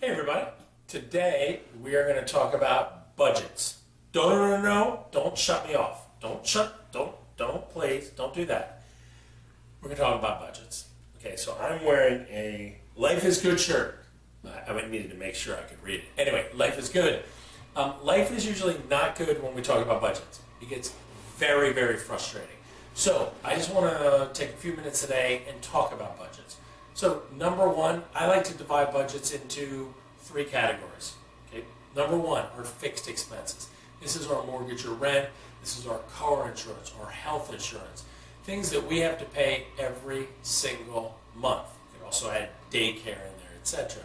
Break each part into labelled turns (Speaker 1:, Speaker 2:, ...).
Speaker 1: Hey everybody, today we are going to talk about budgets. Don't shut me off. Please, don't do that. We're going to talk about budgets. Okay, so I'm wearing a Life is Good shirt. I needed to make sure I could read it. Anyway, life is good. Life is usually not good when we talk about budgets. It gets very, very frustrating. So I just want to take a few minutes today and talk about budgets. So number one, I like to divide budgets into three categories. Okay, number one are fixed expenses. This is our mortgage or rent. This is our car insurance, our health insurance, things that we have to pay every single month. You can also add daycare in there, etc.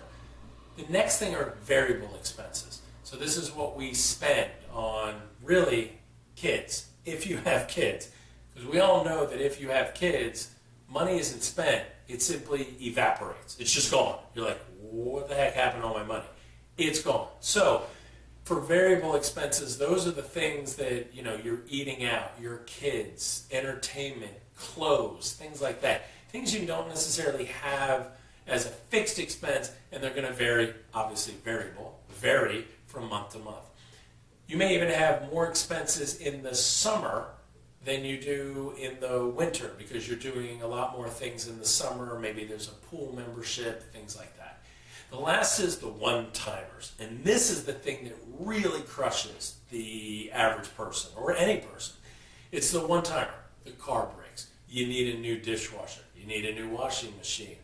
Speaker 1: The next thing are variable expenses. So this is what we spend on really kids, if you have kids. Because we all know that if you have kids, money isn't spent, it simply evaporates. It's just gone. You're like, what the heck happened to all my money? It's gone. So for variable expenses, those are the things that, you're eating out, your kids, entertainment, clothes, things like that. Things you don't necessarily have as a fixed expense, and they're going to vary from month to month. You may even have more expenses in the summer than you do in the winter because you're doing a lot more things in the summer. Maybe there's a pool membership, things like that. The last is the one-timers, and this is the thing that really crushes the average person or any person. It's the one-timer. The car breaks. You need a new dishwasher. You need a new washing machine.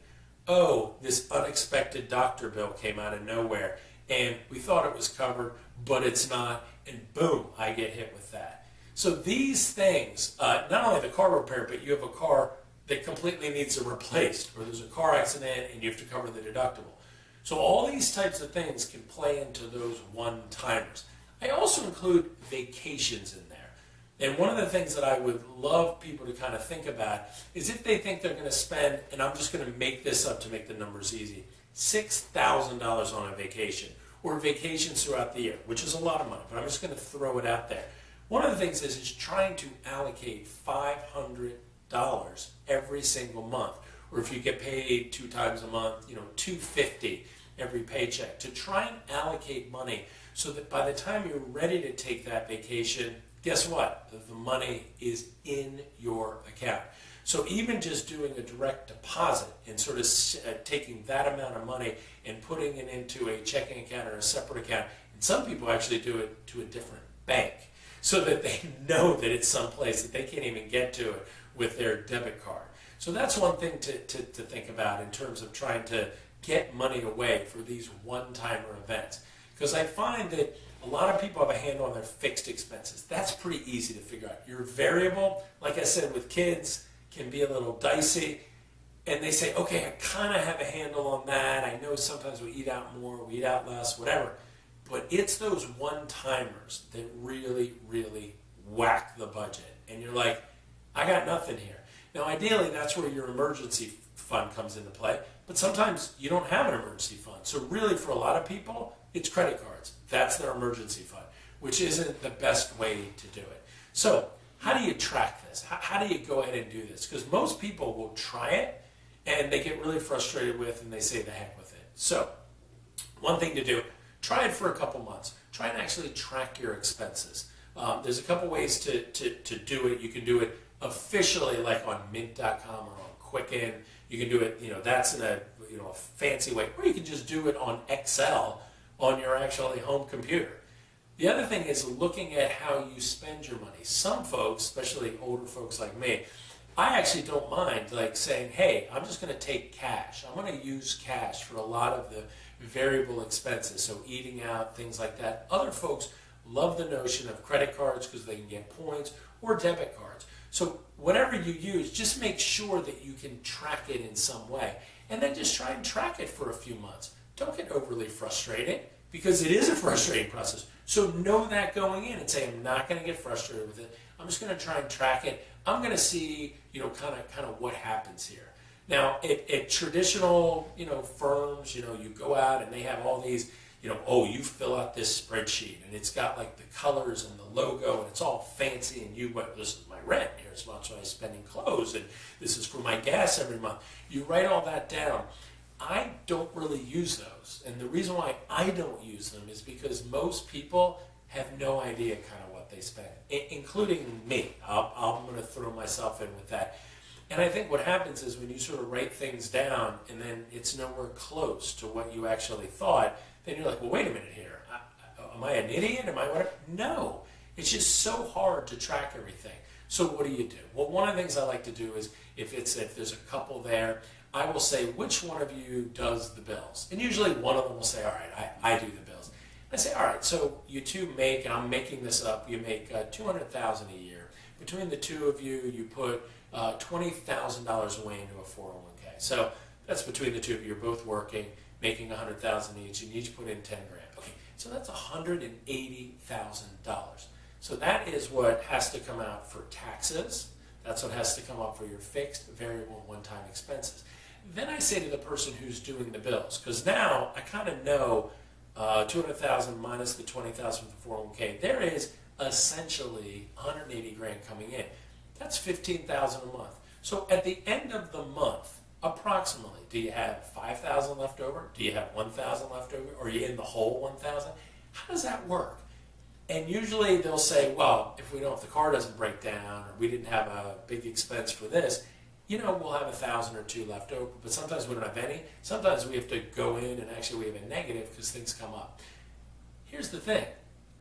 Speaker 1: Oh, this unexpected doctor bill came out of nowhere, and we thought it was covered, but it's not, and boom, I get hit with that. So these things, not only the car repair, but you have a car that completely needs to be replaced, or there's a car accident and you have to cover the deductible. So all these types of things can play into those one-timers. I also include vacations in there. And one of the things that I would love people to kind of think about is if they think they're going to spend, and I'm just going to make this up to make the numbers easy, $6,000 on a vacation, or vacations throughout the year, which is a lot of money, but I'm just going to throw it out there. One of the things is trying to allocate $500 every single month, or if you get paid 2 times a month, $250 every paycheck, to try and allocate money so that by the time you're ready to take that vacation, guess what? The money is in your account. So even just doing a direct deposit and sort of taking that amount of money and putting it into a checking account or a separate account, and some people actually do it to a different bank, so that they know that it's someplace that they can't even get to it with their debit card. So that's one thing to think about in terms of trying to get money away for these one-timer events. Because I find that a lot of people have a handle on their fixed expenses. That's pretty easy to figure out. Your variable, like I said, with kids, can be a little dicey. And they say, okay, I kind of have a handle on that. I know sometimes we eat out more, we eat out less, whatever. But it's those one-timers that really, really whack the budget. And you're like, I got nothing here. Now, ideally, that's where your emergency fund comes into play. But sometimes you don't have an emergency fund. So really, for a lot of people, it's credit cards. That's their emergency fund, which isn't the best way to do it. So how do you track this? How do you go ahead and do this? Because most people will try it, and they get really frustrated with, and they say the heck with it. So one thing to do, try it for a couple months. Try and actually track your expenses. There's a couple ways to do it. You can do it officially, like on Mint.com or on Quicken. You can do it, that's in a fancy way. Or you can just do it on Excel on your actually home computer. The other thing is looking at how you spend your money. Some folks, especially older folks like me, I actually don't mind saying, hey, I'm just going to take cash. I'm going to use cash for a lot of the variable expenses, so eating out, things like that. Other folks love the notion of credit cards because they can get points, or debit cards. So whatever you use, just make sure that you can track it in some way. And then just try and track it for a few months. Don't get overly frustrated, because it is a frustrating process. So know that going in and say, I'm not going to get frustrated with it. I'm just going to try and track it. I'm going to see, kind of what happens here. Now, at traditional, firms, you go out and they have all these, you fill out this spreadsheet and it's got like the colors and the logo and it's all fancy, and this is my rent, here's how much I spend in clothes, and this is for my gas every month. You write all that down. I don't really use those. And the reason why I don't use them is because most people have no idea kind of what they spend, including me. I'm going to throw myself in with that. And I think what happens is when you sort of write things down and then it's nowhere close to what you actually thought, then you're like, well, wait a minute here. Am I an idiot? Am I what? No. It's just so hard to track everything. So what do? Well, one of the things I like to do is if there's a couple there, I will say, which one of you does the bills? And usually one of them will say, all right, I do the bills. I say, all right, so you two make, and I'm making this up, you make $200,000 a year. Between the two of you, you put $20,000 away into a 401k. So that's between the two of you. You're both working, making $100,000 each, and you each put in 10 grand. Okay, so that's $180,000. So that is what has to come out for taxes. That's what has to come up for your fixed, variable, one-time expenses. Then I say to the person who's doing the bills, because now I kind of know $200,000 minus the $20,000 for 401k, there is essentially 180 grand coming in. That's $15,000 a month. So at the end of the month, approximately, do you have $5,000 left over? Do you have $1,000 left over? Or are you in the whole $1,000? How does that work? And usually they'll say, well, if the car doesn't break down, or we didn't have a big expense for this, we'll have $1,000 or $2,000 left over. But sometimes we don't have any. Sometimes we have to go in and actually we have a negative because things come up. Here's the thing.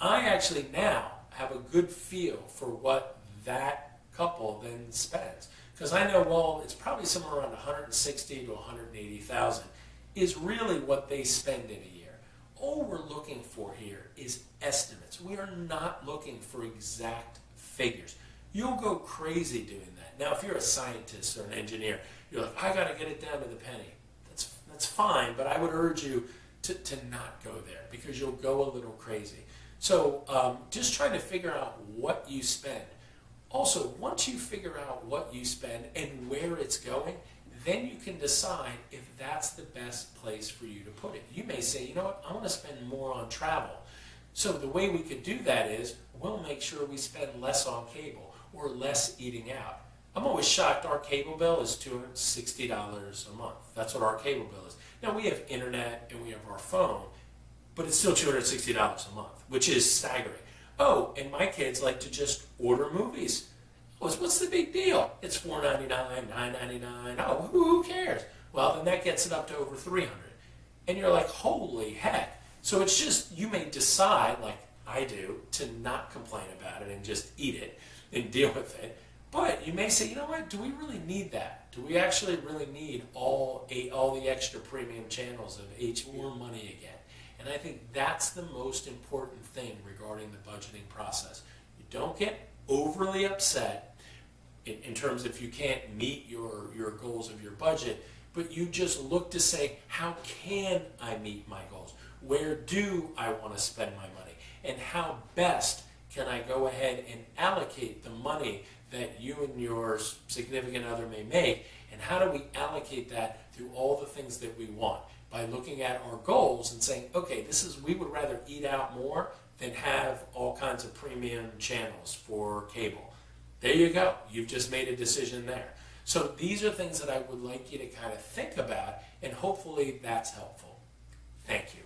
Speaker 1: I actually now have a good feel for what that couple then spends. Because I know, well, it's probably somewhere around $160,000 to $180,000 is really what they spend in a year. All we're looking for here is estimates. We are not looking for exact figures. You'll go crazy doing that. Now, if you're a scientist or an engineer, you're like, I got to get it down to the penny. That's fine, but I would urge you to not go there because you'll go a little crazy. So just trying to figure out what you spend. Also, once you figure out what you spend and where it's going, then you can decide if that's the best place for you to put it. You may say, you know what, I want to spend more on travel. So the way we could do that is we'll make sure we spend less on cable or less eating out. I'm always shocked our cable bill is $260 a month. That's what our cable bill is. Now we have internet and we have our phone, but it's still $260 a month, which is staggering. Oh, and my kids like to just order movies. What's the big deal? It's $4.99, $9.99. Oh, who cares? Well, then that gets it up to over $300. And you're like, holy heck. So it's just, you may decide, like I do, to not complain about it and just eat it and deal with it. But you may say, you know what, do we really need that? Do we actually really need all the extra premium channels of HBO money again? And I think that's the most important thing regarding the budgeting process. You don't get overly upset in terms of if you can't meet your goals of your budget, but you just look to say, how can I meet my goals? Where do I want to spend my money? And how best can I go ahead and allocate the money that you and your significant other may make? And how do we allocate that through all the things that we want? By looking at our goals and saying, okay, we would rather eat out more than have all kinds of premium channels for cable. There you go. You've just made a decision there. So these are things that I would like you to kind of think about, and hopefully that's helpful. Thank you.